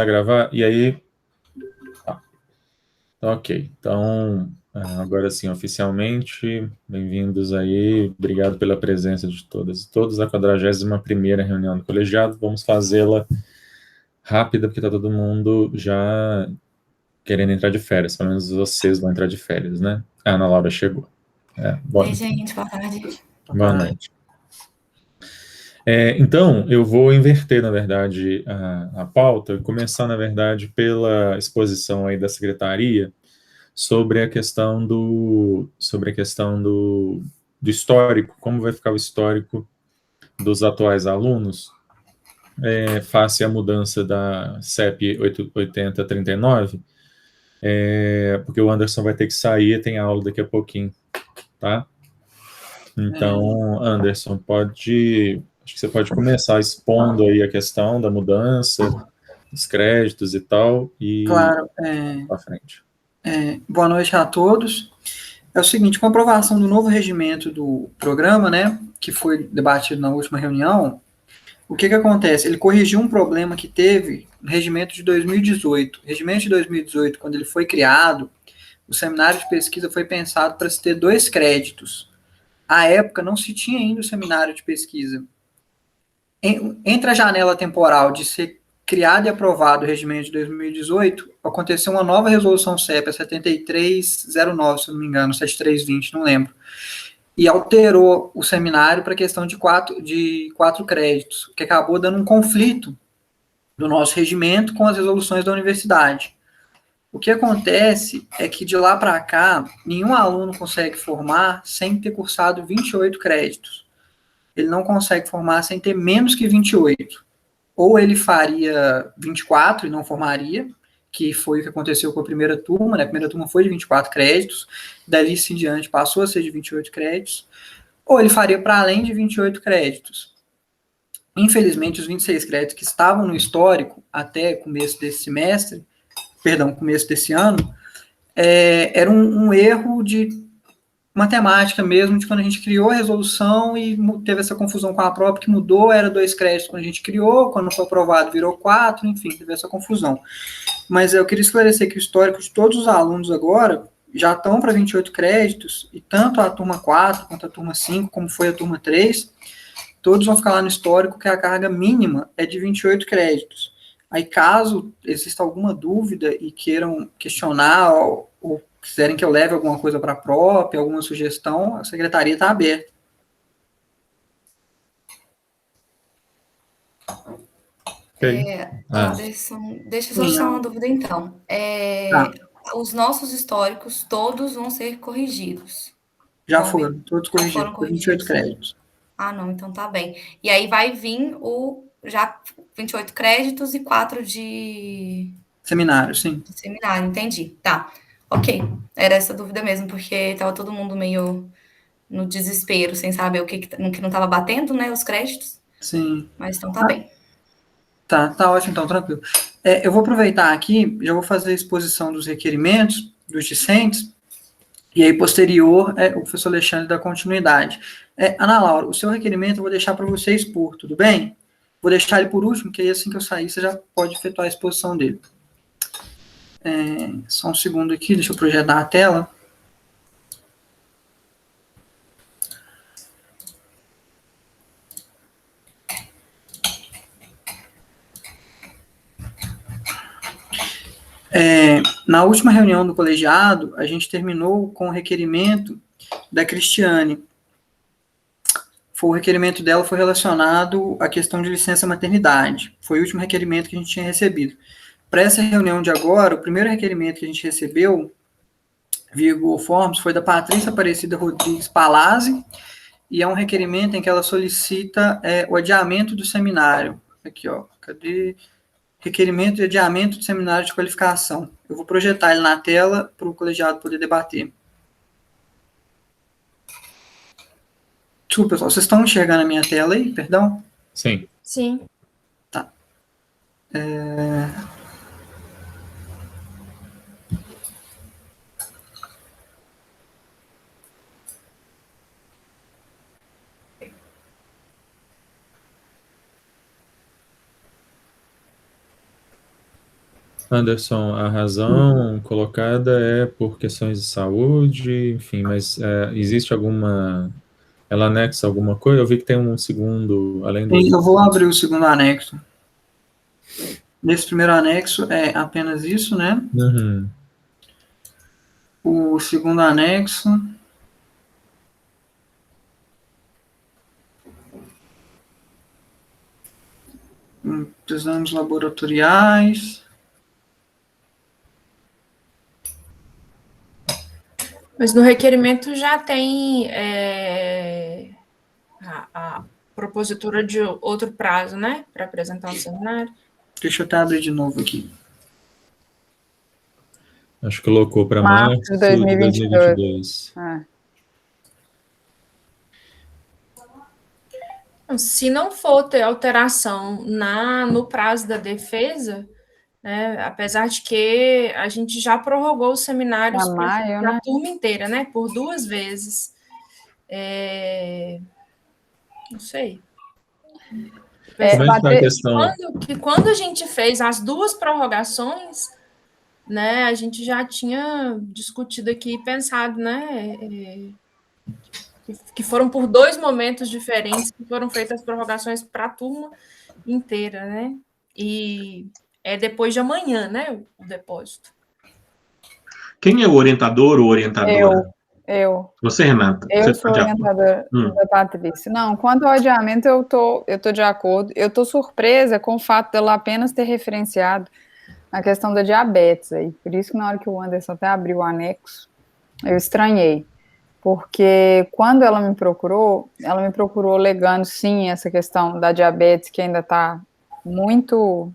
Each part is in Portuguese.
a gravar? E aí. Tá. Ok. Então, agora sim, oficialmente, bem-vindos aí. Obrigado pela presença de todas e todos. A 41ª reunião do colegiado. Vamos fazê-la rápida, porque está todo mundo já querendo entrar de férias. Pelo menos vocês vão entrar de férias, né? A Ana Laura chegou. Oi, gente, boa tarde. Boa noite. Então, eu vou inverter, na verdade, a pauta, começar, na verdade, pela exposição aí da secretaria sobre a questão do histórico, como vai ficar o histórico dos atuais alunos, face à mudança da CEP 8039, porque o Anderson vai ter que sair, tem aula daqui a pouquinho, tá? Então, Anderson, acho que você pode começar expondo aí a questão da mudança, dos créditos e tal, e Claro. para frente. Boa noite a todos. É o seguinte, com a aprovação do novo regimento do programa, né, que foi debatido na última reunião, o que acontece? Ele corrigiu um problema que teve no regimento de 2018. O regimento de 2018, quando ele foi criado, o seminário de pesquisa foi pensado para se ter 2 créditos. À época, não se tinha ainda o seminário de pesquisa. Entre a janela temporal de ser criado e aprovado o regimento de 2018, aconteceu uma nova resolução CEP, 7309, se não me engano, 7320, não lembro, e alterou o seminário para a questão de quatro créditos, que acabou dando um conflito do nosso regimento com as resoluções da universidade. O que acontece é que de lá para cá, nenhum aluno consegue formar sem ter cursado 28 créditos. Ele não consegue formar sem ter menos que 28. Ou ele faria 24 e não formaria, que foi o que aconteceu com a primeira turma, né? A primeira turma foi de 24 créditos, dali em diante passou a ser de 28 créditos, ou ele faria para além de 28 créditos. Infelizmente, os 26 créditos que estavam no histórico até começo desse semestre, começo desse ano, era um erro de matemática mesmo, de quando a gente criou a resolução e teve essa confusão com a prova, que mudou, era 2 créditos quando a gente criou, quando foi aprovado virou 4, enfim, teve essa confusão. Mas eu queria esclarecer que o histórico de todos os alunos agora já estão para 28 créditos, e tanto a turma 4 quanto a turma 5, como foi a turma 3, todos vão ficar lá no histórico que a carga mínima é de 28 créditos. Aí, caso exista alguma dúvida e queiram questionar ou quiserem que eu leve alguma coisa para a própria, alguma sugestão, a secretaria está aberta. Anderson, deixa eu só tirar uma dúvida, então. Os nossos históricos, todos vão ser corrigidos. Já foram, todos corrigidos, foram por 28 créditos. Ah, não, então tá bem. E aí vai vir já 28 créditos e 4 de Seminário, sim. de seminário, entendi. Tá. Ok. Era essa dúvida mesmo, porque tava todo mundo meio no desespero, sem saber o que não tava batendo, né, os créditos. Sim. Mas então tá bem. Tá ótimo, então, tranquilo. Eu vou aproveitar aqui, já vou fazer a exposição dos requerimentos dos discentes, e aí, posterior, o professor Alexandre dá continuidade. Ana Laura, o seu requerimento eu vou deixar para você expor, tudo bem? Vou deixar ele por último, que aí assim que eu sair, você já pode efetuar a exposição dele. Só um segundo aqui, deixa eu projetar a tela. Na última reunião do colegiado, a gente terminou com o requerimento da Cristiane. O requerimento dela foi relacionado à questão de licença maternidade. Foi o último requerimento que a gente tinha recebido. Para essa reunião de agora, o primeiro requerimento que a gente recebeu, via Google Forms, foi da Patrícia Aparecida Rodrigues Palazzi, e é um requerimento em que ela solicita o adiamento do seminário. Aqui, ó, cadê? Requerimento de adiamento do seminário de qualificação. Eu vou projetar ele na tela para o colegiado poder debater. Desculpa, pessoal, vocês estão enxergando a minha tela aí? Perdão? Sim. Sim. Tá. Anderson, a razão colocada é por questões de saúde, enfim, mas existe alguma... Ela anexa alguma coisa? Eu vi que tem um segundo, além do... Eu vou abrir o segundo anexo. Nesse primeiro anexo é apenas isso, né? Uhum. O segundo anexo... Exames laboratoriais. Mas no requerimento já tem a propositura de outro prazo, né? Para apresentar o seminário. Deixa eu até abrir de novo aqui. Acho que colocou para Março março de de 2022. 2022. Se não for ter alteração no prazo da defesa, né, apesar de que a gente já prorrogou os seminários maio, para a né? turma inteira, né, por 2 vezes. Não sei. Como é que tá a questão? Quando a gente fez as 2 prorrogações, né, a gente já tinha discutido aqui e pensado, né, que foram por 2 momentos diferentes que foram feitas as prorrogações para a turma inteira, né? E é depois de amanhã, né, o depósito. Quem é o orientador ou orientadora? Eu. Você, Renata? Eu Você sou tá de acordo? orientadora da Patrícia. Não, quanto ao adiamento, eu tô de acordo. Eu tô surpresa com o fato dela apenas ter referenciado a questão da diabetes aí. Por isso que na hora que o Anderson até abriu o anexo, eu estranhei. Porque quando ela me procurou alegando, sim, essa questão da diabetes, que ainda está muito...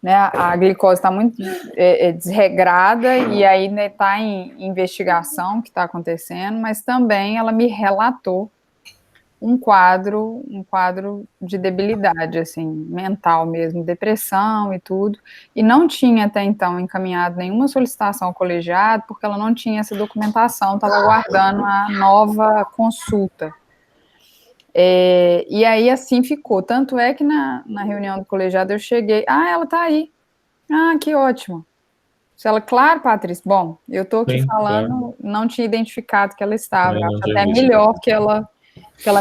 né, a glicose está muito desregrada e aí está em investigação o que está acontecendo, mas também ela me relatou um quadro de debilidade, assim, mental mesmo, depressão e tudo, e não tinha até então encaminhado nenhuma solicitação ao colegiado, porque ela não tinha essa documentação, estava aguardando a nova consulta. E aí assim ficou, tanto é que na reunião do colegiado eu cheguei, ela está aí, que ótimo. Se ela, claro, Patrícia, bom, eu estou aqui falando, não tinha identificado que ela estava, acho até melhor que ela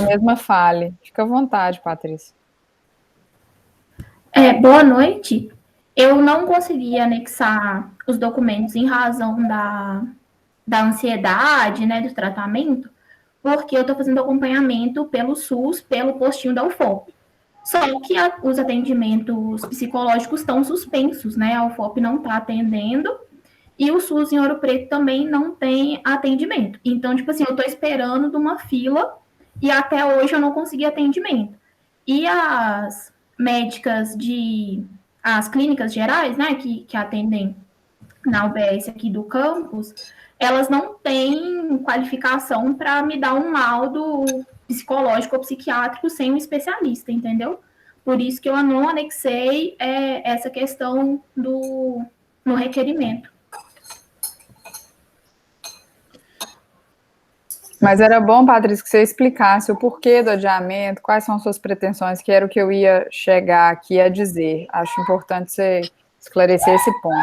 mesma fale. Fica à vontade, Patrícia. Boa noite. Eu não consegui anexar os documentos em razão da ansiedade, né, do tratamento, porque eu estou fazendo acompanhamento pelo SUS, pelo postinho da UFOP. Só que os atendimentos psicológicos estão suspensos, né? A UFOP não está atendendo e o SUS em Ouro Preto também não tem atendimento. Então, tipo assim, eu estou esperando de uma fila e até hoje eu não consegui atendimento. E as médicas as clínicas gerais, né, que atendem na UBS aqui do campus, elas não têm qualificação para me dar um laudo psicológico ou psiquiátrico sem um especialista, entendeu? Por isso que eu não anexei essa questão no requerimento. Mas era bom, Patrícia, que você explicasse o porquê do adiamento, quais são as suas pretensões, que era o que eu ia chegar aqui a dizer. Acho importante você esclarecer esse ponto.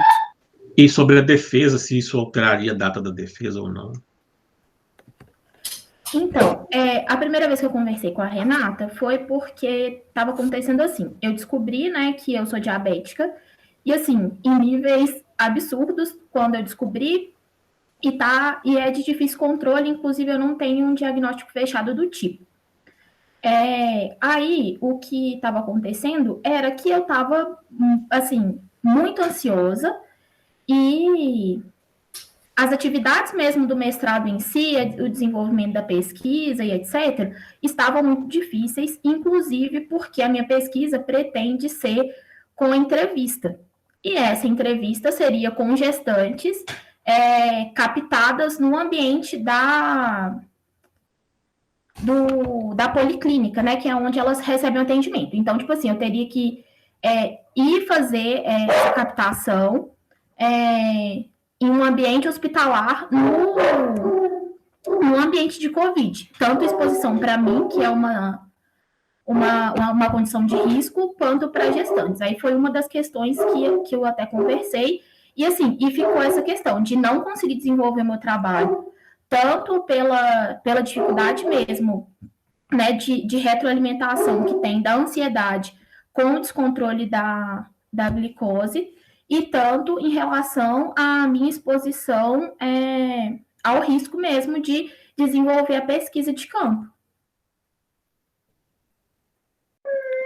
E sobre a defesa, se isso alteraria a data da defesa ou não? Então, a primeira vez que eu conversei com a Renata foi porque estava acontecendo assim. Eu descobri, né, que eu sou diabética, e assim, em níveis absurdos, quando eu descobri, e é de difícil controle, inclusive eu não tenho um diagnóstico fechado do tipo. Aí, o que estava acontecendo era que eu estava, assim, muito ansiosa, e as atividades mesmo do mestrado em si, o desenvolvimento da pesquisa e etc., estavam muito difíceis, inclusive porque a minha pesquisa pretende ser com entrevista. E essa entrevista seria com gestantes captadas no ambiente da policlínica, né, que é onde elas recebem o atendimento. Então, tipo assim, eu teria que ir fazer essa captação em um ambiente hospitalar, no ambiente de Covid. Tanto exposição para mim, que é uma uma condição de risco quanto para gestantes. Aí foi uma das questões que eu até conversei, e assim, e ficou essa questão de não conseguir desenvolver meu trabalho, tanto pela dificuldade mesmo, né, de retroalimentação que tem da ansiedade com o descontrole da glicose, e tanto em relação à minha exposição ao risco mesmo de desenvolver a pesquisa de campo.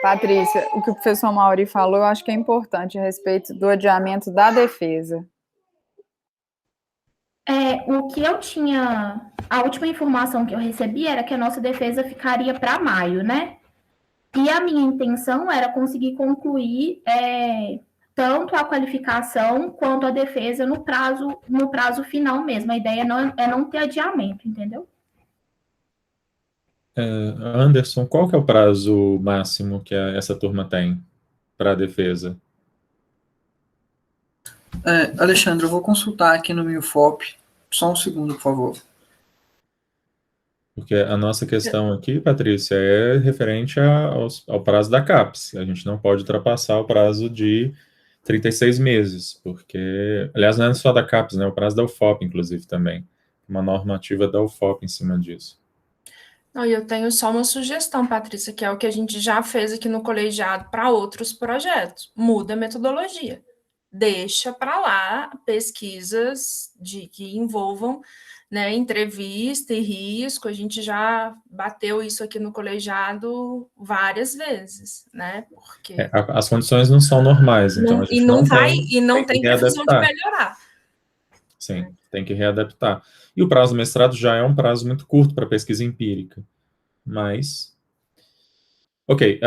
Patrícia, o que o professor Mauri falou, eu acho que é importante a respeito do adiamento da defesa. O que eu tinha, a última informação que eu recebi era que a nossa defesa ficaria para maio, né? E a minha intenção era conseguir concluir tanto a qualificação quanto a defesa no prazo final mesmo. A ideia é não ter adiamento, entendeu? Anderson, qual que é o prazo máximo que essa turma tem para a defesa? Alexandre, eu vou consultar aqui no MIUFOP. Só um segundo, por favor. Porque a nossa questão aqui, Patrícia, é referente ao prazo da CAPES. A gente não pode ultrapassar o prazo de 36 meses, porque, aliás, não é só da CAPES, né? O prazo da UFOP, inclusive, também. Uma normativa da UFOP em cima disso. Não, e eu tenho só uma sugestão, Patrícia, que é o que a gente já fez aqui no colegiado para outros projetos. Muda a metodologia. Deixa para lá pesquisas que envolvam, né, entrevista e risco. A gente já bateu isso aqui no colegiado várias vezes, né? Porque As condições não são normais, então a gente não tem previsão de melhorar. Sim, tem que readaptar. E o prazo do mestrado já é um prazo muito curto para pesquisa empírica. Mas... Ok,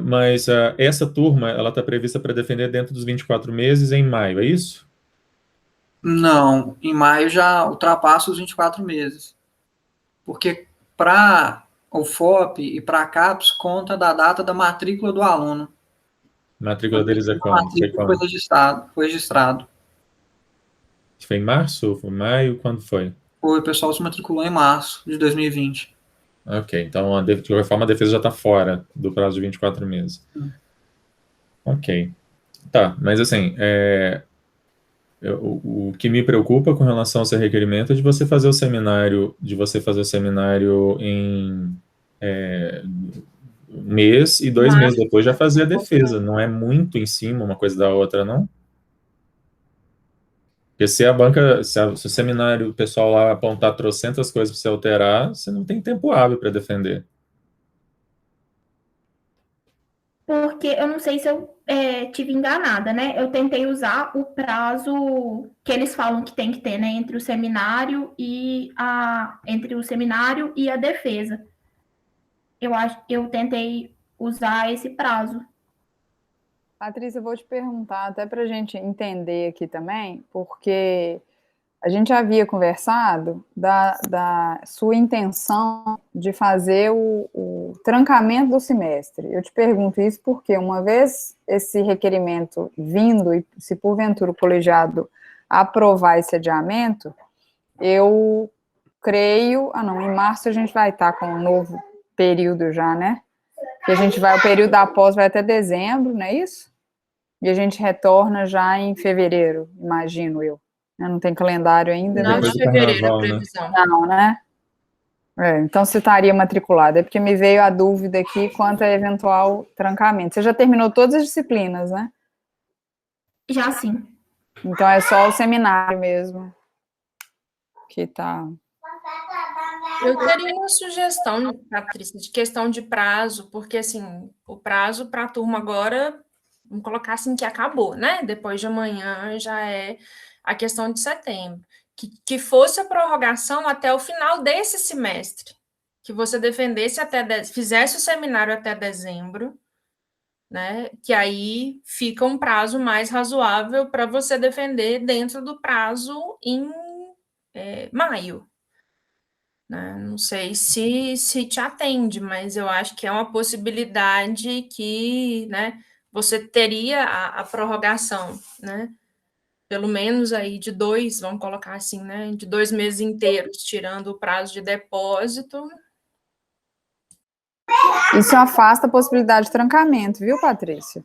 mas essa turma, ela está prevista para defender dentro dos 24 meses em maio, é isso? Não, em maio já ultrapassa os 24 meses. Porque para o FOP e para a CAPES conta da data da matrícula do aluno. A matrícula deles é quando? Foi registrado. Foi em março? Foi em maio? Quando foi? O pessoal se matriculou em março de 2020. Ok, então de qualquer forma a defesa já está fora do prazo de 24 meses. Ok. Tá, mas assim, o que me preocupa com relação ao seu requerimento é de você fazer o seminário, em um mês e 2 meses depois já fazer a defesa. Não é muito em cima uma coisa da outra, não? Porque se o seminário, o pessoal lá apontar trocentas coisas para você alterar, você não tem tempo hábil para defender. Porque eu não sei se eu tive enganada, né? Eu tentei usar o prazo que eles falam que tem que ter, né? Entre o seminário e a defesa. Eu tentei usar esse prazo. Patrícia, eu vou te perguntar, até para a gente entender aqui também, porque a gente havia conversado da sua intenção de fazer o trancamento do semestre. Eu te pergunto isso porque, uma vez esse requerimento vindo, e se porventura o colegiado aprovar esse adiamento, eu creio... em março a gente vai estar com um novo período já, né? Que o período da pós vai até dezembro, não é isso? E a gente retorna já em fevereiro, imagino eu. Não tem calendário ainda, não, né? de fevereiro a previsão. Não, né? Então você estaria matriculado. É porque me veio a dúvida aqui quanto a eventual trancamento. Você já terminou todas as disciplinas, né? Já sim. Então é só o seminário mesmo que tá... Eu teria uma sugestão, Patrícia, de questão de prazo, porque, assim, o prazo para a turma agora, vamos colocar assim, que acabou, né? Depois de amanhã já é a questão de setembro. Que fosse a prorrogação até o final desse semestre, que você defendesse fizesse o seminário até dezembro, né? Que aí fica um prazo mais razoável para você defender dentro do prazo em maio. Né? Não sei se te atende, mas eu acho que é uma possibilidade que, né, você teria a prorrogação, né? Pelo menos aí de 2, vamos colocar assim, né? De 2 meses inteiros, tirando o prazo de depósito. Isso afasta a possibilidade de trancamento, viu, Patrícia?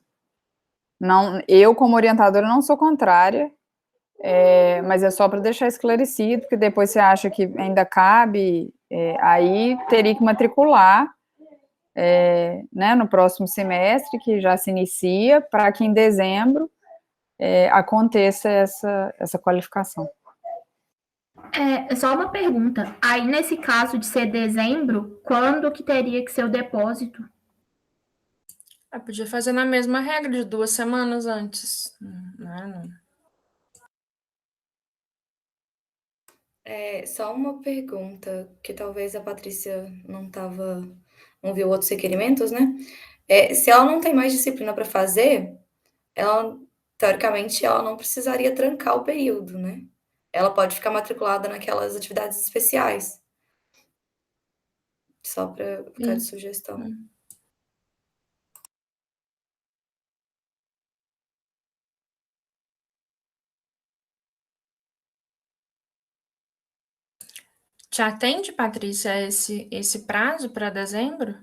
Não, eu, como orientadora, não sou contrária, mas é só para deixar esclarecido, porque depois você acha que ainda cabe, aí teria que matricular, né, no próximo semestre, que já se inicia, para que em dezembro aconteça essa qualificação. Só uma pergunta. Aí, nesse caso de ser dezembro, quando que teria que ser o depósito? Podia fazer na mesma regra de 2 semanas antes. Não. Só uma pergunta, que talvez a Patrícia não viu outros requerimentos, né? Se ela não tem mais disciplina para fazer, teoricamente, ela não precisaria trancar o período, né? Ela pode ficar matriculada naquelas atividades especiais. Só para ficar de sugestão. Te atende, Patrícia, esse prazo para dezembro?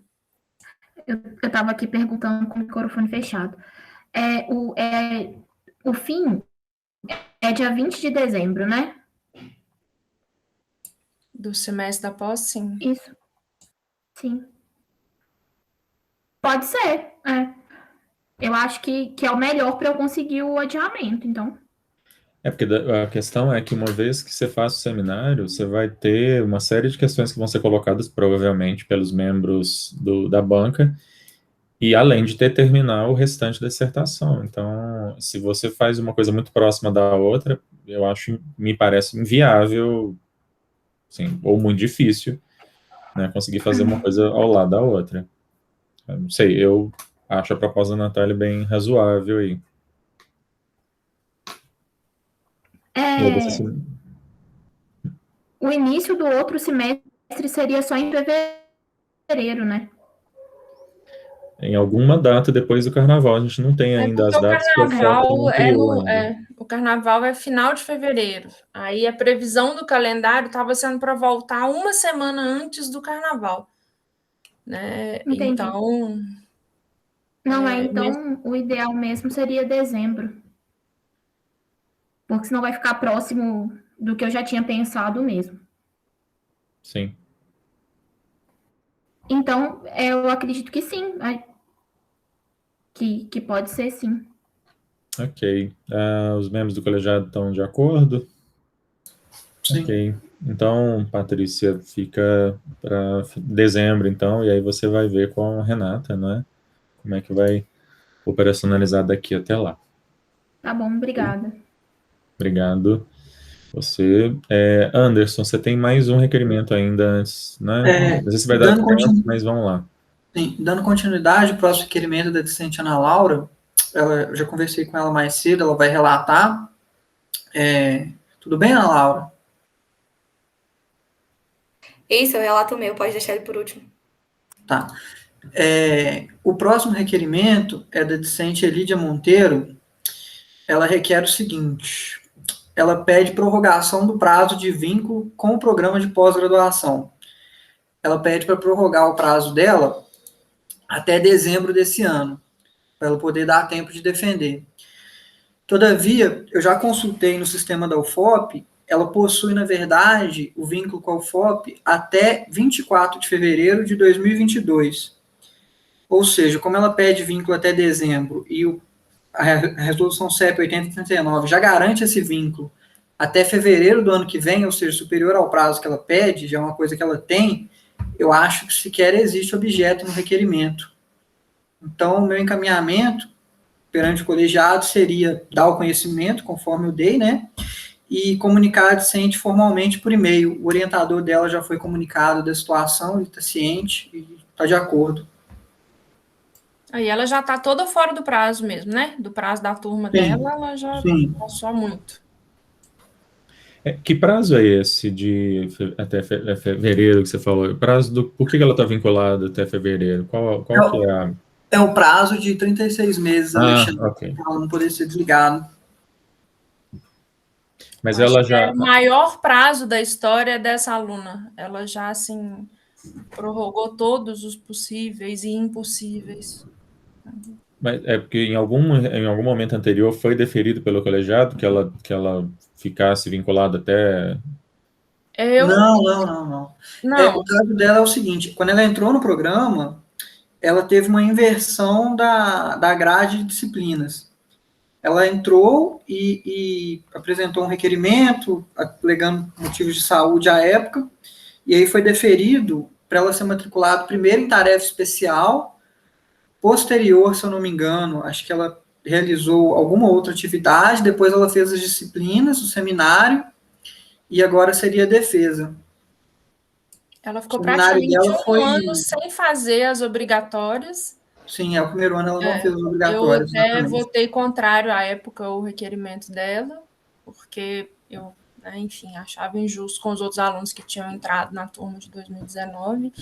Eu estava aqui perguntando com o microfone fechado. O fim é dia 20 de dezembro, né? Do semestre após, sim. Isso. Sim. Pode ser, Eu acho que é o melhor para eu conseguir o adiamento, então. Porque a questão é que uma vez que você faça o seminário, você vai ter uma série de questões que vão ser colocadas provavelmente pelos membros da banca, e além de terminar o restante da dissertação. Então, se você faz uma coisa muito próxima da outra, me parece inviável, assim, ou muito difícil, né, conseguir fazer uma coisa ao lado da outra. Eu não sei, eu acho a proposta da Natália bem razoável aí. O início do outro semestre seria só em fevereiro, né? Em alguma data depois do carnaval. A gente não tem ainda as datas, porque o FOP não criou ainda. O carnaval é final de fevereiro. Aí a previsão do calendário estava sendo para voltar 1 semana antes do carnaval. Né? Entendi. Então... Então o ideal mesmo seria dezembro. Porque senão vai ficar próximo do que eu já tinha pensado mesmo. Sim. Então, eu acredito que sim. Que pode ser, sim. Ok. Os membros do colegiado estão de acordo? Sim. Ok. Então, Patrícia, fica para dezembro, então, e aí você vai ver com a Renata, né? Como é que vai operacionalizar daqui até lá. Tá bom, obrigada. Obrigado. Você, Anderson, você tem mais um requerimento ainda antes, né? Não sei se vai dar tempo, mas vamos lá. Sim, dando continuidade, o próximo requerimento da discente Ana Laura, eu já conversei com ela mais cedo, ela vai relatar. Tudo bem, Ana Laura? Isso, eu relato o meu, pode deixar ele por último. Tá. O próximo requerimento é da discente Elídia Monteiro. Ela requer o seguinte: ela pede prorrogação do prazo de vínculo com o programa de pós-graduação. Ela pede para prorrogar o prazo dela até dezembro desse ano, para ela poder dar tempo de defender. Todavia, eu já consultei no sistema da UFOP, ela possui, na verdade, o vínculo com a UFOP até 24 de fevereiro de 2022. Ou seja, como ela pede vínculo até dezembro e a resolução CEP 8039 já garante esse vínculo até fevereiro do ano que vem, ou seja, superior ao prazo que ela pede, já é uma coisa que ela tem, eu acho que sequer existe objeto no requerimento. Então, o meu encaminhamento perante o colegiado seria dar o conhecimento, conforme eu dei, né, e comunicar a discente formalmente por e-mail. O orientador dela já foi comunicado da situação, ele está ciente e está de acordo. Aí ela já está toda fora do prazo mesmo, né? Do prazo da turma dela, ela já passou muito. Que prazo é esse de até fevereiro que você falou? Por que ela está vinculada até fevereiro? Qual que é a... É o prazo de 36 meses, Alexandre, okay. para ela não poder ser desligado. Mas ela já... É o maior prazo da história dessa aluna. Ela já, assim, prorrogou todos os possíveis e impossíveis. Mas é porque em algum momento anterior foi deferido pelo colegiado que ela ficasse vinculada até... Não. O caso dela é o seguinte, quando ela entrou no programa, ela teve uma inversão da grade de disciplinas. Ela entrou e apresentou um requerimento, alegando motivos de saúde à época, e aí foi deferido para ela ser matriculada primeiro em tarefa especial, posterior, se eu não me engano, acho que ela realizou alguma outra atividade, depois ela fez as disciplinas, o seminário, e agora seria a defesa. Ela ficou O seminário praticamente dela um ano sem fazer as obrigatórias. Sim, o primeiro ano ela não fez as obrigatórias. Eu até votei contrário à época o requerimento dela, porque eu, enfim, achava injusto com os outros alunos que tinham entrado na turma de 2019.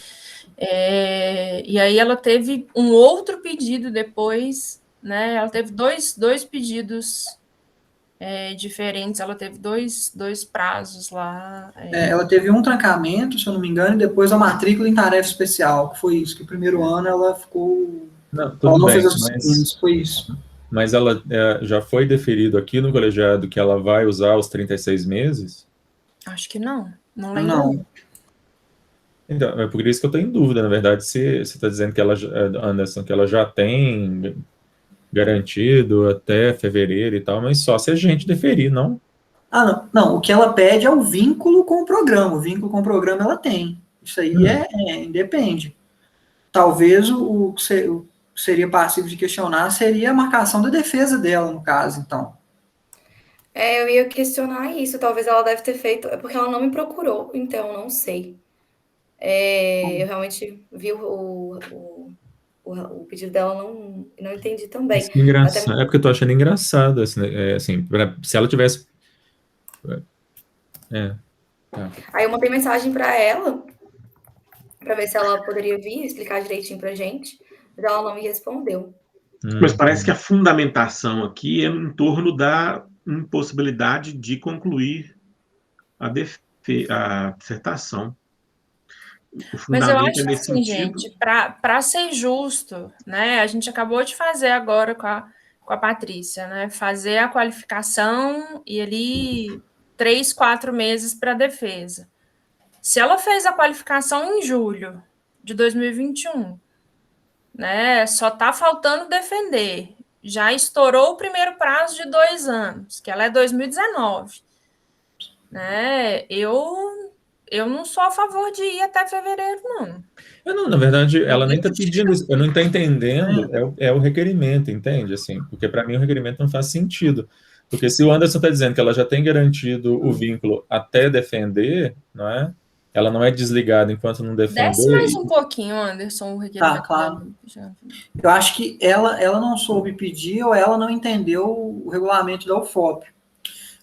E aí ela teve um outro pedido depois, né? Ela teve dois pedidos diferentes, ela teve dois prazos lá. Ela teve um trancamento, se eu não me engano, e depois a matrícula em tarefa especial, que foi isso, que o primeiro ano ela ficou... Tudo bem, fez as disciplinas, foi isso. Mas ela já foi deferido aqui no colegiado que ela vai usar os 36 meses? Acho que não lembro. Não. Então, é por isso que eu estou em dúvida, na verdade, se você está dizendo que ela, Anderson, que ela já tem garantido até fevereiro e tal, mas só se a gente deferir, não? Não, o que ela pede é o vínculo com o programa. O vínculo com o programa ela tem. Isso aí independe. Talvez o que seria passível de questionar seria a marcação da defesa dela, no caso, então. Eu ia questionar isso. Talvez ela deve ter feito... É porque ela não me procurou, então eu não sei. Eu realmente vi o pedido dela, não entendi também. Engraçado. É porque eu tô achando engraçado, assim, se ela tivesse... Tá. Aí eu mandei mensagem para ela, para ver se ela poderia vir explicar direitinho pra gente, mas ela não me respondeu. Mas parece que a fundamentação aqui é em torno da impossibilidade de concluir a dissertação. Mas eu acho assim, gente, para ser justo, né? A gente acabou de fazer agora com a Patrícia, né? Fazer a qualificação e ali 3, 4 meses para a defesa. Se ela fez a qualificação em julho de 2021, né? Só está faltando defender. Já estourou o primeiro prazo de 2 anos, que ela é 2019. Né? Eu não sou a favor de ir até fevereiro, não. Na verdade, ela nem está pedindo isso. Eu não estou entendendo, é o requerimento, entende? Assim, porque para mim o requerimento não faz sentido. Porque se o Anderson está dizendo que ela já tem garantido o vínculo até defender, não é? Ela não é desligada enquanto não defender. Desce mais um pouquinho, Anderson, o requerimento. Tá, claro. Eu acho que ela não soube pedir ou ela não entendeu o regulamento da UFOP.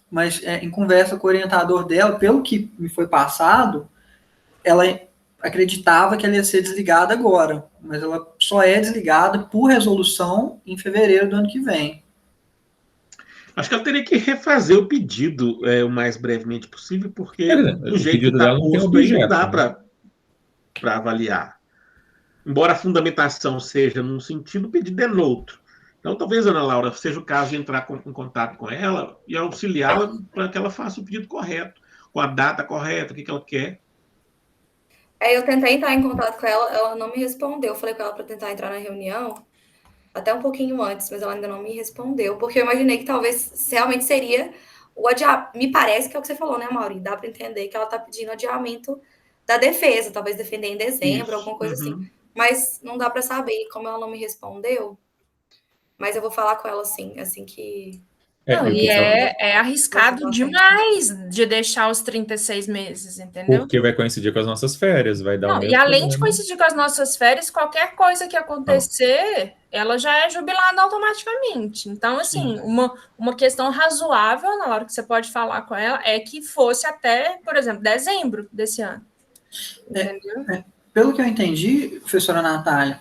Mas em conversa com o orientador dela, pelo que me foi passado, ela acreditava que ela ia ser desligada agora, mas ela só é desligada por resolução em fevereiro do ano que vem. Acho que ela teria que refazer o pedido o mais brevemente possível, porque do jeito que está posto aí não dá para avaliar. Embora a fundamentação seja num sentido, o pedido é no outro. Então, talvez, Ana Laura, seja o caso de entrar em contato com ela e auxiliá-la para que ela faça o pedido correto, com a data correta, o que ela quer. Eu tentei entrar em contato com ela, ela não me respondeu. Eu falei com ela para tentar entrar na reunião até um pouquinho antes, mas ela ainda não me respondeu, porque eu imaginei que talvez realmente seria o adiamento. Me parece que é o que você falou, né, Mauri? Dá para entender que ela está pedindo adiamento da defesa, talvez defender em dezembro, alguma coisa assim. Mas não dá para saber, como ela não me respondeu. Mas eu vou falar com ela assim que... Não, e é arriscado demais de deixar os 36 meses, entendeu? Porque vai coincidir com as nossas férias, vai dar E além de coincidir com as nossas férias, qualquer coisa que acontecer, ela já é jubilada automaticamente. Então, assim, uma questão razoável, na hora que você pode falar com ela, é que fosse até, por exemplo, dezembro desse ano. Entendeu? Pelo que eu entendi, professora Natália,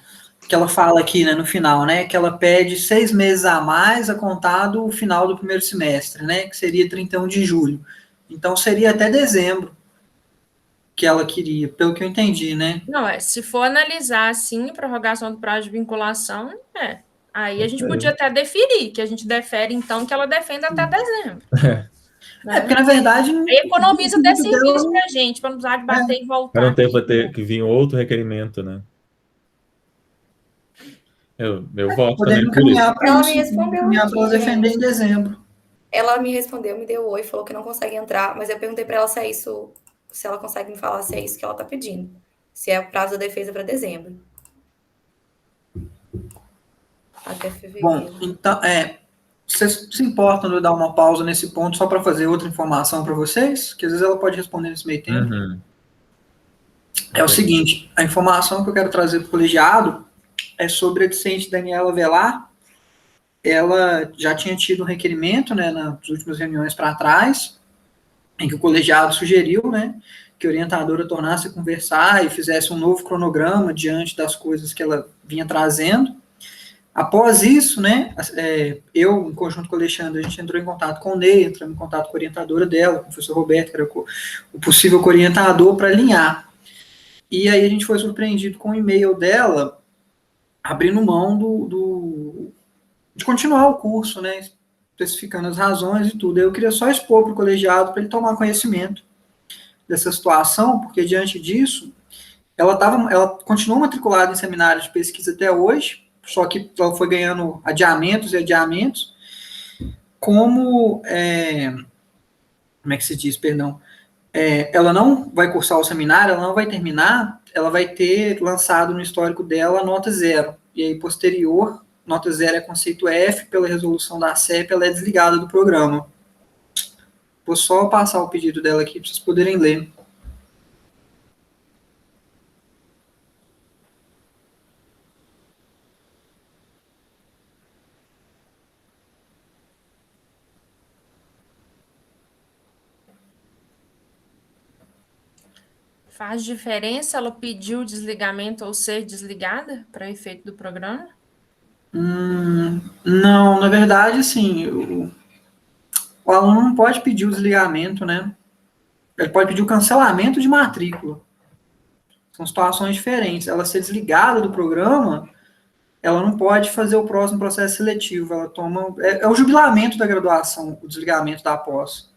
que ela fala aqui, né, no final, né, que ela pede 6 meses a mais a contar do final do primeiro semestre, né, que seria 31 de julho. Então, seria até dezembro, que ela queria, pelo que eu entendi, né? Não, se for analisar assim, prorrogação do prazo de vinculação, aí a gente podia até deferir, que a gente defere, então, que ela defenda até dezembro. Porque, na verdade... Aí economiza até serviço pra gente, para não precisar de bater e voltar. Para não ter que vir outro requerimento, né? Eu voto também por isso. Ela me respondeu para ela defender em dezembro. Ela me respondeu, me deu oi, falou que não consegue entrar, mas eu perguntei para ela se é isso, se ela consegue me falar se é isso que ela tá pedindo. Se é o prazo da defesa para dezembro. Até fevereiro. Bom, então, vocês se importam de eu dar uma pausa nesse ponto só para fazer outra informação para vocês? Que às vezes ela pode responder nesse meio tempo. É o seguinte, a informação que eu quero trazer para o colegiado é sobre a discente Daniela Velar. Ela já tinha tido um requerimento, né, nas últimas reuniões para trás, em que o colegiado sugeriu, né, que a orientadora tornasse a conversar e fizesse um novo cronograma diante das coisas que ela vinha trazendo. Após isso, né, eu, em conjunto com o Alexandre, a gente entrou em contato com o Ney, entramos em contato com a orientadora dela, com o professor Roberto, que era o possível orientador para alinhar. E aí a gente foi surpreendido com o e-mail dela, abrindo mão de continuar o curso, né, especificando as razões e tudo. Eu queria só expor para o colegiado para ele tomar conhecimento dessa situação, porque diante disso, ela continuou matriculada em seminário de pesquisa até hoje, só que ela foi ganhando adiamentos e adiamentos, como é que se diz, perdão, ela não vai cursar o seminário, ela não vai terminar, ela vai ter lançado no histórico dela a nota 0, e aí posterior, nota 0 é conceito F, pela resolução da CEP, ela é desligada do programa. Vou só passar o pedido dela aqui para vocês poderem ler. Faz diferença ela pedir o desligamento ou ser desligada para efeito do programa? Não, na verdade, sim, o aluno não pode pedir o desligamento, né? Ele pode pedir o cancelamento de matrícula. São situações diferentes. Ela ser desligada do programa, ela não pode fazer o próximo processo seletivo. Ela toma... É o jubilamento da graduação, o desligamento da pós.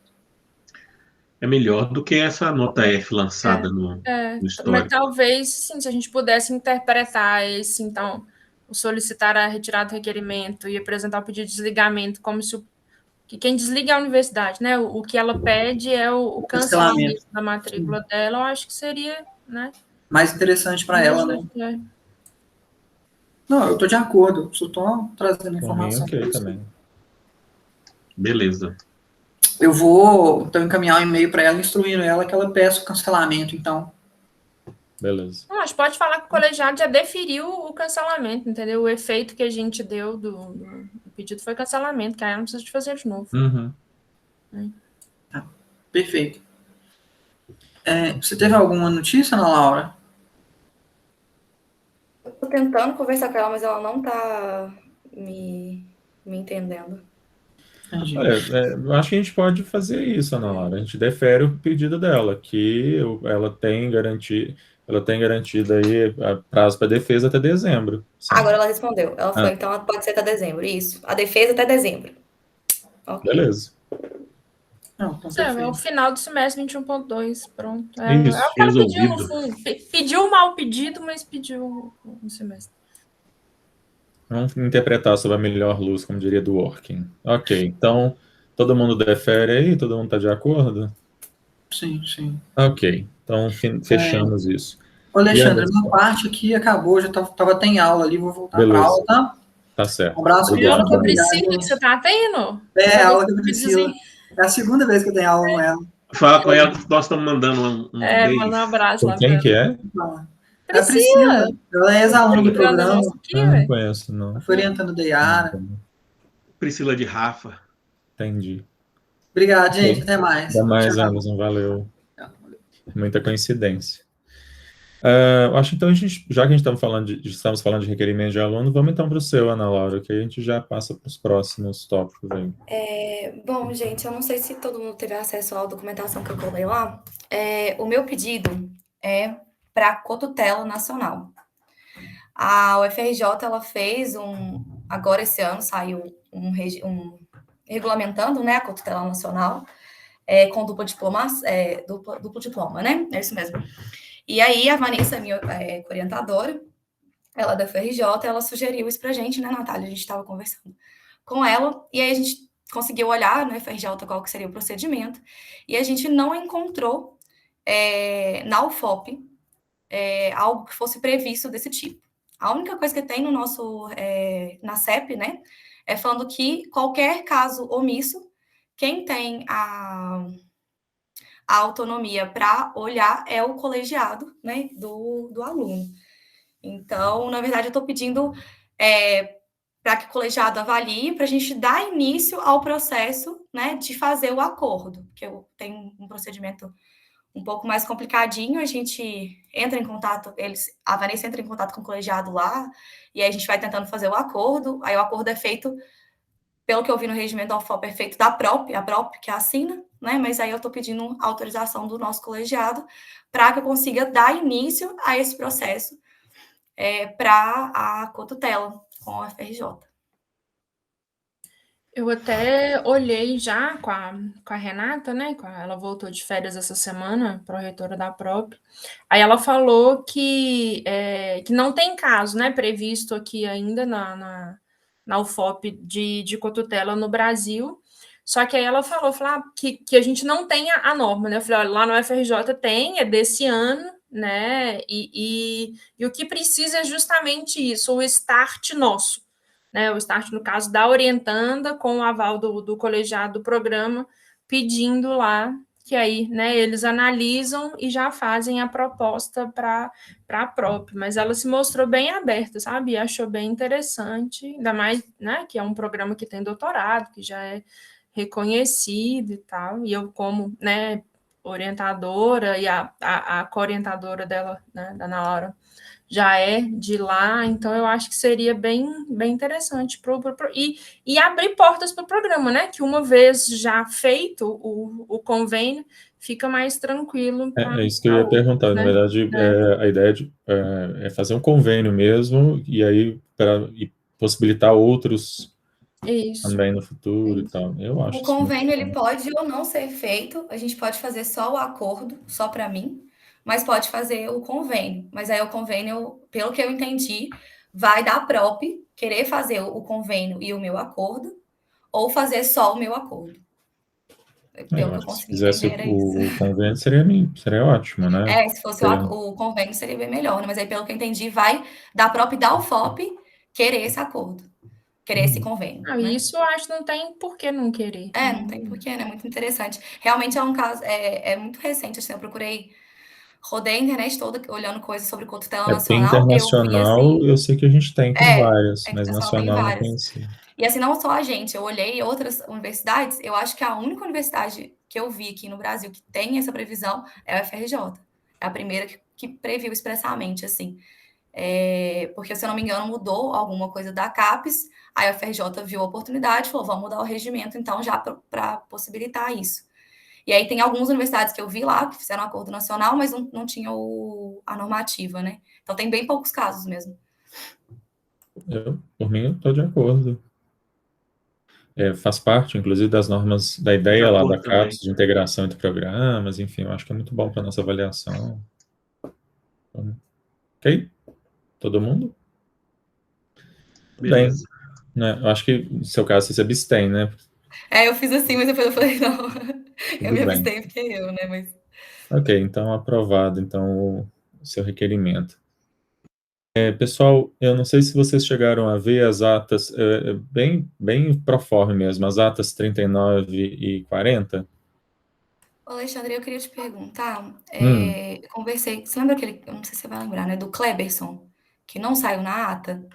É melhor do que essa nota F lançada no histórico. Mas talvez, sim, se a gente pudesse interpretar esse, então, o solicitar a retirada do requerimento e apresentar o pedido de desligamento como se que quem desliga é a universidade, né? O que ela pede é o cancelamento da matrícula dela, eu acho que seria, né? Mais interessante para ela, né? Não, eu tô de acordo, só tô trazendo informação. Ok, também. Beleza. Eu vou, então, encaminhar um e-mail para ela, instruindo ela que ela peça o cancelamento, então. Beleza. Não, a gente pode falar que o colegiado já deferiu o cancelamento, entendeu? O efeito que a gente deu do pedido foi cancelamento, que aí não precisa de fazer de novo. Tá, perfeito. Você teve alguma notícia, Ana Laura? Eu tô tentando conversar com ela, mas ela não tá me entendendo. Eu acho que a gente pode fazer isso, Ana Laura. A gente defere o pedido dela, que ela tem garantido aí a prazo para defesa até dezembro. Sim. Agora ela respondeu. Ela falou, então pode ser até dezembro. Isso. A defesa até dezembro. Okay. Beleza. Não, é o final do semestre 21.2. Pronto. Isso, é o que ela pediu, no fundo. Pediu mal pedido, mas pediu no semestre. Vamos interpretar sob a melhor luz, como diria do Working. Ok, então, todo mundo defere aí? Todo mundo está de acordo? Sim, sim. Ok, então fechamos isso. Ô, Alexandre, minha parte aqui acabou, já estava até em aula ali, vou voltar para a aula, tá? Tá certo. Um abraço. A aula com a Priscila que você está tendo? A aula com a Priscila. É a segunda vez que eu tenho aula com ela. Fala com ela, nós estamos mandando um beijo. Manda um abraço lá. Quem que é? Priscila. Ela é ex-aluna do programa. Não conheço, não. Foi orientando da Yara. Priscila de Rafa. Entendi. Obrigado, gente. Até mais. Até mais, Anderson. Valeu. Muita coincidência. Eu acho então, já que a gente estamos falando de requerimento de aluno, vamos então para o seu, Ana Laura, que a gente já passa para os próximos tópicos aí. Bom, gente, eu não sei se todo mundo teve acesso à documentação que eu colei lá. O meu pedido é para a cotutela nacional. A UFRJ, ela fez agora esse ano saiu regulamentando, né, a cotutela nacional, com duplo diploma, né? É isso mesmo. E aí, a Vanessa, minha orientadora, ela é da UFRJ, ela sugeriu isso pra gente, né, Natália? A gente estava conversando com ela, e aí a gente conseguiu olhar na UFRJ qual que seria o procedimento, e a gente não encontrou na UFOP algo que fosse previsto desse tipo. A única coisa que tem no nosso, na CEP, né, é falando que qualquer caso omisso, quem tem a autonomia para olhar é o colegiado, né, do aluno. Então, na verdade, eu estou pedindo para que o colegiado avalie, para a gente dar início ao processo, né, de fazer o acordo, que eu tenho um procedimento um pouco mais complicadinho, a gente entra em contato, a Vanessa entra em contato com o colegiado lá, e aí a gente vai tentando fazer o acordo, aí o acordo é feito, pelo que eu vi no regimento da UFOP, é feito da PROP, a PROP que assina, né, mas aí eu estou pedindo autorização do nosso colegiado para que eu consiga dar início a esse processo para a cotutela com a UFRJ. Eu até olhei já com a Renata, né? Ela voltou de férias essa semana, pró-reitora da PROP. Aí ela falou que não tem caso, né, previsto aqui ainda na UFOP de cotutela no Brasil. Só que aí ela falou que a gente não tem a norma, né? Eu falei, olha, lá no UFRJ tem, é desse ano, né? E o que precisa é justamente isso, o start nosso. Né, o start, no caso, da orientanda, com o aval do colegiado do programa, pedindo lá que aí, né, eles analisam e já fazem a proposta para a PROP, mas ela se mostrou bem aberta, sabe, e achou bem interessante, ainda mais, né, que é um programa que tem doutorado, que já é reconhecido e tal, e eu como, né, orientadora e a co-orientadora dela, né, da Ana Laura, já é de lá, então eu acho que seria bem interessante e abrir portas para o programa, né? Que uma vez já feito o convênio, fica mais tranquilo. É isso que eu ia perguntar, né? Na verdade, a ideia é fazer um convênio mesmo, e aí possibilitar outros também no futuro e tal. Eu acho o convênio ele pode ou não ser feito, a gente pode fazer só o acordo, só para mim, mas pode fazer o convênio. Mas aí o convênio, pelo que eu entendi, vai da PROP querer fazer o convênio e o meu acordo, ou fazer só o meu acordo. Pelo que eu consegui entender, se fizesse o convênio, seria ótimo, né? Se fosse o convênio, seria bem melhor, né? Mas aí, pelo que eu entendi, vai da PROP da UFOP querer esse acordo, querer esse convênio. Né? Isso eu acho que não tem por que não querer. Não tem porquê, né? Muito interessante. Realmente é um caso, é muito recente, assim, eu procurei, rodei a internet toda olhando coisas sobre cotutela nacional. Internacional, eu sei que a gente tem várias, mas nacional não conhecia. E assim, não só a gente, eu olhei outras universidades, eu acho que a única universidade que eu vi aqui no Brasil que tem essa previsão é a UFRJ. É a primeira que previu expressamente, assim. Porque, se eu não me engano, mudou alguma coisa da CAPES, aí a UFRJ viu a oportunidade e falou, vamos mudar o regimento, então, já para possibilitar isso. E aí tem algumas universidades que eu vi lá, que fizeram um acordo nacional, mas não tinha a normativa, né? Então, tem bem poucos casos mesmo. Por mim, eu estou de acordo. Faz parte, inclusive, das normas, da ideia lá da CAPES, de integração entre programas, enfim, eu acho que é muito bom para a nossa avaliação. Ok? Todo mundo? Beleza. Bem, né, eu acho que, no seu caso, você se abstém, né? Eu fiz assim, mas depois eu falei, não, eu me abstenho porque eu, né? Mas... Ok, então, aprovado, então, o seu requerimento. Pessoal, eu não sei se vocês chegaram a ver as atas, bem proforme mesmo, as atas 39 e 40. Alexandre, eu queria te perguntar, eu conversei, você lembra aquele, eu não sei se você vai lembrar, né, do Kleberson, que não saiu na ata?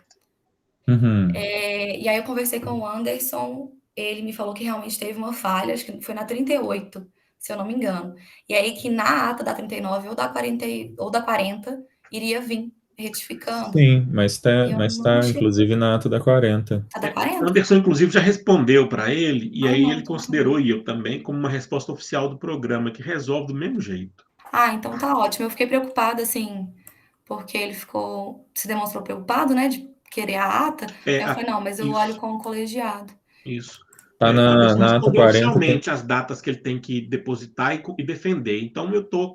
Uhum. E aí eu conversei com o Anderson, ele me falou que realmente teve uma falha, acho que foi na 38, se eu não me engano. E aí que na ata da 39 ou da 40, iria vir retificando. Sim, mas E eu mas não tá, achei. inclusive, na ata da 40. Tá da 40? Anderson, inclusive, já respondeu para ele, e aí não, ele então considerou, e eu também, como uma resposta oficial do programa, que resolve do mesmo jeito. então tá ótimo. Eu fiquei preocupada, assim, porque ele se demonstrou preocupado, né, de querer a ata. Aí eu falei, não, mas eu olho Isso, com o colegiado. isso. Tá O Anderson na ata respondeu 40, tem... oficialmente as datas que ele tem que depositar e defender. Então, eu estou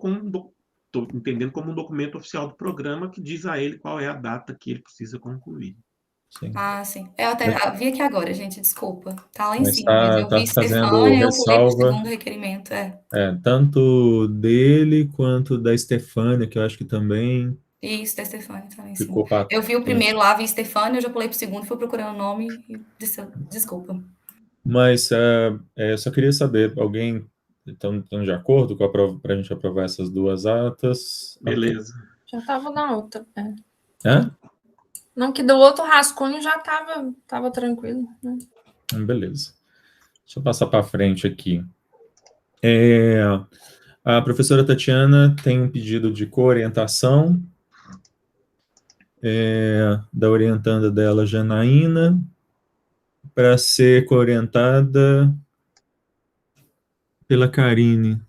entendendo como um documento oficial do programa que diz a ele qual é a data que ele precisa concluir. Sim. Sim. Eu até vi aqui agora, gente, desculpa. Tá lá em Mas cima, mas eu vi fazendo Stefânia, eu pulei pro ressalva, segundo requerimento. tanto dele quanto da Estefânia, que eu acho que também Isso, da Stefânia tá lá em cima. ficou para... Eu vi o primeiro lá, vi Stefânia, eu já pulei pro segundo, fui procurando o nome e desculpa. Mas eu só queria saber, alguém estão de acordo para a gente aprovar essas duas atas? Beleza. Okay. Já estava na outra. Hã? Não, que do outro rascunho já estava tranquilo. Né? Beleza. Deixa eu passar para frente aqui. A professora Tatiana tem um pedido de coorientação da orientanda dela, Janaína, para ser coorientada pela Karine.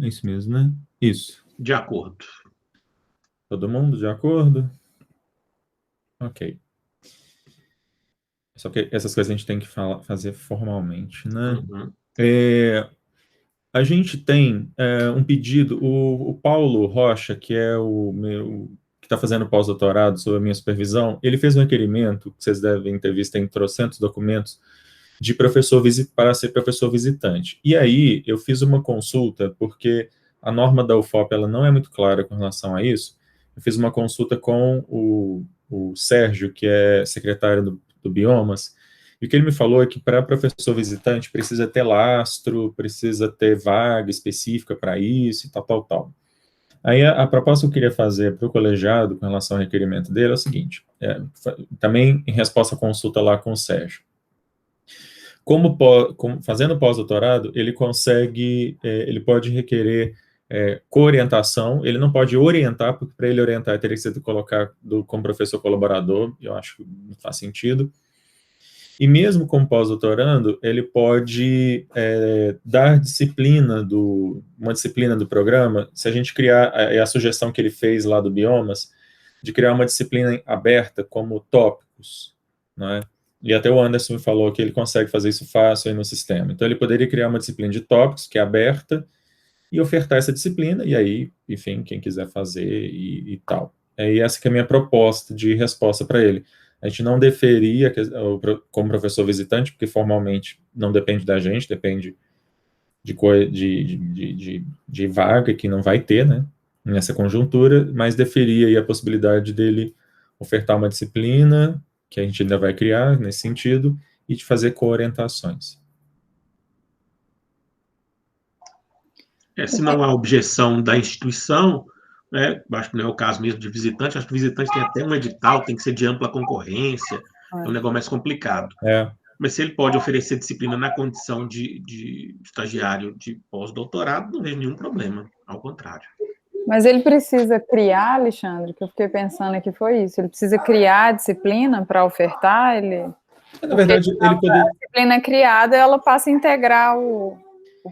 É isso mesmo, né? Isso. De acordo. Todo mundo de acordo? Ok. Só que essas coisas a gente tem que fazer formalmente, né? Uhum. A gente tem um pedido, o Paulo Rocha, que é que está fazendo pós-doutorado sob a minha supervisão, ele fez um requerimento, que vocês devem ter visto, tem trocentos documentos, de para ser professor visitante. E aí, eu fiz uma consulta, porque a norma da UFOP ela não é muito clara com relação a isso. Eu fiz uma consulta com o Sérgio, que é secretário do Biomas, e o que ele me falou é que para professor visitante precisa ter lastro, precisa ter vaga específica para isso e tal. Aí a proposta que eu queria fazer para o colegiado com relação ao requerimento dele é o seguinte, também em resposta à consulta lá com o Sérgio. Fazendo pós-doutorado, ele pode requerer coorientação, ele não pode orientar, porque para ele orientar teria que ser como professor colaborador, eu acho que não faz sentido. E mesmo como pós-doutorando, ele pode dar uma disciplina do programa, se a gente criar, a sugestão que ele fez lá do Biomas, de criar uma disciplina aberta como tópicos, né? E até o Anderson me falou que ele consegue fazer isso fácil aí no sistema. Então ele poderia criar uma disciplina de tópicos, que é aberta, e ofertar essa disciplina, e aí, enfim, quem quiser fazer e tal. E essa que é a minha proposta de resposta para ele. A gente não deferia como professor visitante, porque formalmente não depende da gente, depende de vaga que não vai ter, né, nessa conjuntura, mas deferia aí a possibilidade dele ofertar uma disciplina, que a gente ainda vai criar nesse sentido, e de fazer coorientações. Se não há objeção da instituição, né, acho que não é o caso mesmo de visitante, acho que o visitante tem até um edital, tem que ser de ampla concorrência, é um negócio mais complicado. Mas se ele pode oferecer disciplina na condição de estagiário de pós-doutorado, não vejo nenhum problema, ao contrário. Mas ele precisa criar, Alexandre, que eu fiquei pensando aqui foi isso, ele precisa criar a disciplina para ofertar, Na verdade, ele poderia... A disciplina criada, ela passa a integrar o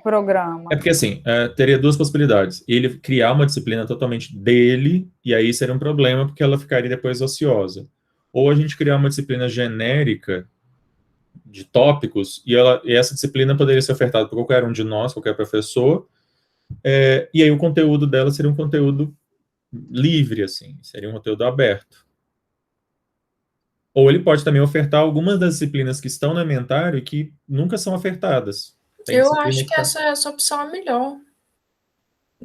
programa. É porque, assim, teria duas possibilidades. Ele criar uma disciplina totalmente dele, e aí seria um problema, porque ela ficaria depois ociosa. Ou a gente criar uma disciplina genérica de tópicos, e essa disciplina poderia ser ofertada por qualquer um de nós, qualquer professor, e aí o conteúdo dela seria um conteúdo livre, assim, seria um conteúdo aberto. Ou ele pode também ofertar algumas das disciplinas que estão no inventário e que nunca são ofertadas. Eu acho que essa opção é melhor.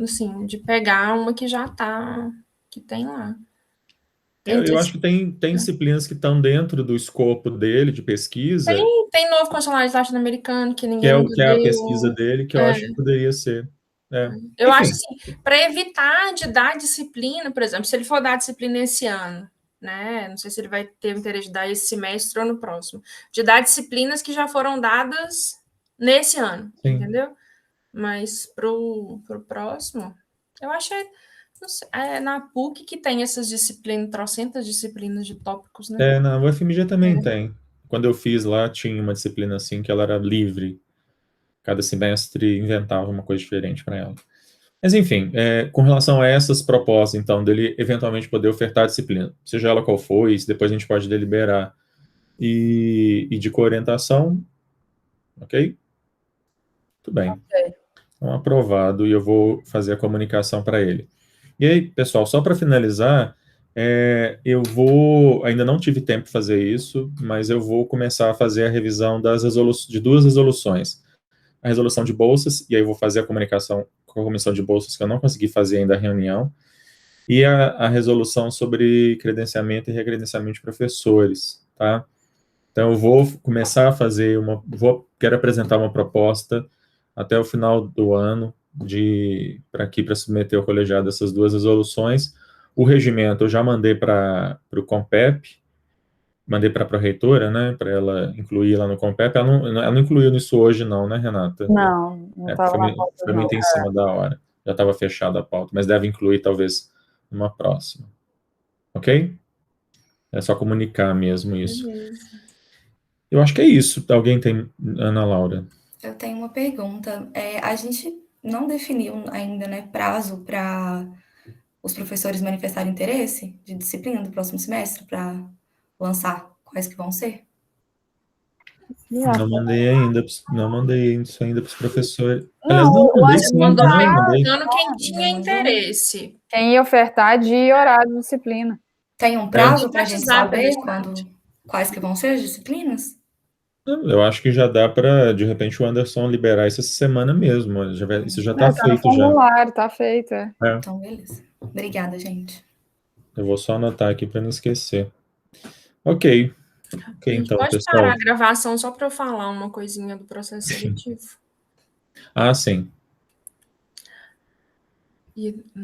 Assim, de pegar uma que já está, que tem lá. Eu acho que tem disciplinas que estão dentro do escopo dele, de pesquisa. Tem novo condicionais latino-americano, que ninguém que é a pesquisa dele, que eu acho que poderia ser. Eu acho assim, para evitar de dar disciplina, por exemplo, se ele for dar disciplina esse ano, né? Não sei se ele vai ter o interesse de dar esse semestre ou no próximo, de dar disciplinas que já foram dadas nesse ano, entendeu? Mas pro próximo, eu achei na PUC que tem essas disciplinas, trocentas disciplinas de tópicos, né? Na UFMG também tem. Quando eu fiz lá, tinha uma disciplina assim que ela era livre. Cada semestre inventava uma coisa diferente para ela. Mas, enfim, com relação a essas propostas, então, dele eventualmente poder ofertar a disciplina, seja ela qual for, isso depois a gente pode deliberar, e de coorientação, ok? Tudo bem. Ok. Então, aprovado, e eu vou fazer a comunicação para ele. E aí, pessoal, só para finalizar, eu vou, ainda não tive tempo de fazer isso, mas eu vou começar a fazer a revisão de 2 resoluções. A resolução de bolsas, e aí eu vou fazer a comunicação com a comissão de bolsas, que eu não consegui fazer ainda a reunião, e a resolução sobre credenciamento e recredenciamento de professores, tá? Então, eu vou começar a fazer quero apresentar uma proposta até o final do ano, para submeter ao colegiado essas 2 resoluções. O regimento eu já mandei para o COMPEP, mandei para a pró-reitora, né, para ela incluir lá no COMPEP. Ela não incluiu nisso hoje não, né, Renata? Não estava na pauta, foi muito em cima da hora. Já estava fechada a pauta, mas deve incluir talvez numa próxima. Ok? É só comunicar mesmo isso. Eu acho que é isso. Alguém tem, Ana Laura? Eu tenho uma pergunta. A gente não definiu ainda, né, prazo para os professores manifestarem interesse de disciplina do próximo semestre para lançar quais que vão ser? Não mandei ainda, não mandei isso ainda para os professores. Não, Aliás, não, mandei sim, mandou mandei. perguntando quem tinha interesse. Quem ia ofertar de horário de disciplina. Tem um prazo para a gente saber quais que vão ser as disciplinas? Eu acho que já dá para, de repente, o Anderson liberar isso essa semana mesmo. Isso já está feito. Tá no formulário, tá feito. Então, beleza. Obrigada, gente. Eu vou só anotar aqui para não esquecer. Ok, então, pode pessoal. parar a gravação só para eu falar uma coisinha do processo seletivo. Sim.